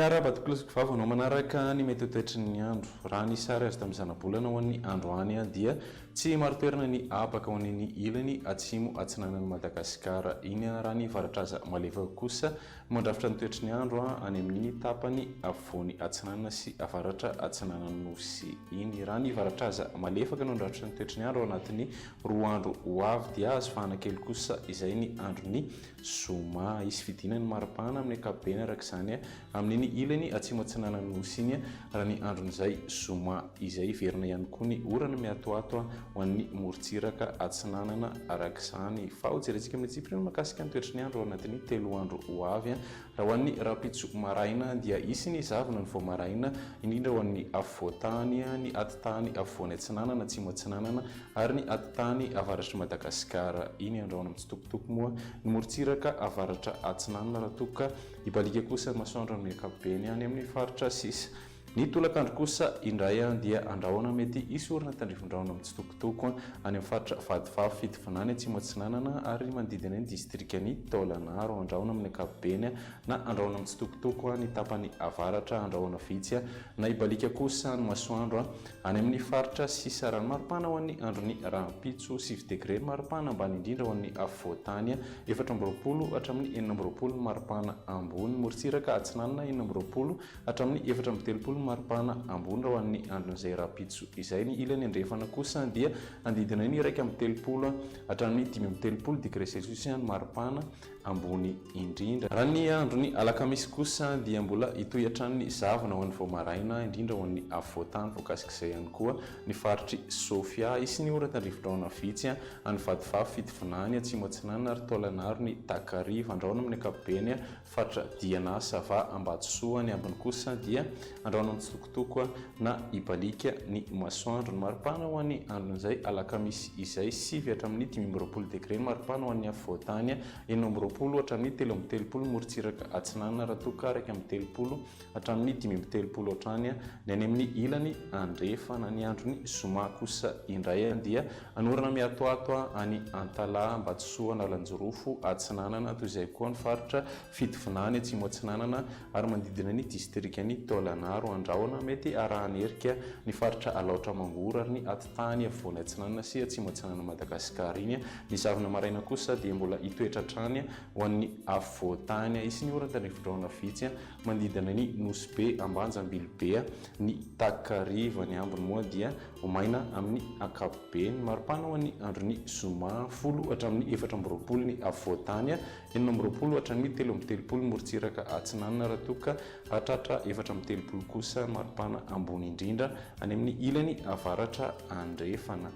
Fiara batokolosiko vavano manaraka ny mety toetry ny andro. Raha ny sary azo tamin'ny zana-bolana ho an'ny androany dia tsy maro toerana ny apaka ho an'ny ilany atsimo atsinanan'ny Madagascar. Iny raha ny varatraza malefaka kosa mandrafitra ny toetry ny andro any amin'ny tapany afovoany atsinanana sy avaratra atsinanan'ny nosy. Iny raha ny varatraza malefaka no mandrafitra ny toetry ny andro anatin'ny roa andro ho avy dia azo fahana-kely kosa izay ny androny zoma. Isy fidinany maripana amin'ny ankapobeny araka izany amin'ny ilany atsimo atsinanan'ny nosy iny raha ny andron'izay zoma izay verina ihany koa ny orana miatoato ho an'ny morontsiraka atsinanana araka izany. Fa ho jerentsika amin'ny tsipirina makasika ny toetry ny andro ao anatin'ny 3 andro ho avy. Raha ho an'ny rapitso maraina dia isy ny zavona ny vao maraina indrindra ho an'ny afovoantany, ny atitany afovoany atsinanana atsimo atsinanana ary ny atitany avaratry Madagascar. Iny andrahoana mitsitokotoko moa ny morontsiraka avaratra atsinanana raha toka hibalika kosa masoandro amin'ny ankapobeny any amin'ny faritra sisa. Ny tolakandro kosa indray dia andrahoana mety isy orana tandrifon-drahona mitsitokotoko any amin'ny faritra vadivavy fitovinany atsimo atsinanana ary manodidina ny distrikany Taolagnaro. Andrahoana amin'ny ankapobeny na andrahoana mitsitokotoko ny tapany avaratra andrahoana vitsy na hibalika kosa ny masoandro any amin'ny faritra sisa. Raha ny maripana ho an'ny androny rahampitso 7 degré maripana ambany indrindra ho an'ny afovoantany 420 hatramin'ny 420 maripana ambony morontsiraka atsinanana 420 hatramin'ny 430 maripana ambony raha ho an'ny andron'izay rahampitso izay. Ny ilany andrefana kosa dia andidina ny 130 hatramin'ny 530 degré celsius ny maripana ambony indrindra. Raha ny androny alakamisy kosa dia mbola hitohy hatramin'ny zavona ho an'ny vao maraina indrindra ho an'ny afovoantany voakasik'izay ihany koa ny faritry Sofia. Isy ny orana tandrifon-drahona vitsy any vadivavy fitovinany atsimo atsinanana ary Taolagnaro ny takariva. Andrahoana amin'ny ankapobeny faritra Diana Sava Ambatsoa. Ny ambiny kosa dia andrahoana mitsitokotoko na hibalika ny masoandro. Ny maripana ho an'ny andron'izay alakamisy izay 7 hatramin'ny 520 degré ny maripana ho an'ny afovoantany 420 hatramin'ny 330 morontsiraka atsinanana raha toka 130 hatramin'ny 530 hatrany ny any amin'ny ilany andrefana. Ny androny zoma kosa indray dia anorana miatoato any Antala Ambatsoa Nalanjorofo atsinanana toy izay koa ny faritra fitovinany atsimo atsinanana ary manodidina ny distrikany Taolagnaro. Andrahoana mety arahany herika ny faritra Alaotra Mangoro ary ny atitany afovoany atsinanana sy atsimo atsinanana Madagascar iny. Ny zavona maraina kosa dia mbola hitoetra hatrany ho an'ny afovoantany. Isy ny orana tandrifon-drahona vitsy manodidina ny nosy be Ambanjambily be ny takariva. Ny ambiny moa dia ho maina amin'ny ankapobeny. Maripana ho an'ny androny zoma 10 hatramin'ny 420 ny afovoantany 420 hatramin'ny 330 morontsiraka atsinanana raha toka hatratra 430 kosa maripana ambony indrindra any amin'ny ilany avaratra andrefana.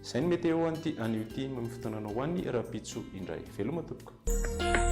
Izay ny meteo an'ity anio ity amin'ny fotoanana ho an'ny rahampitso indray. Veloma tompoko.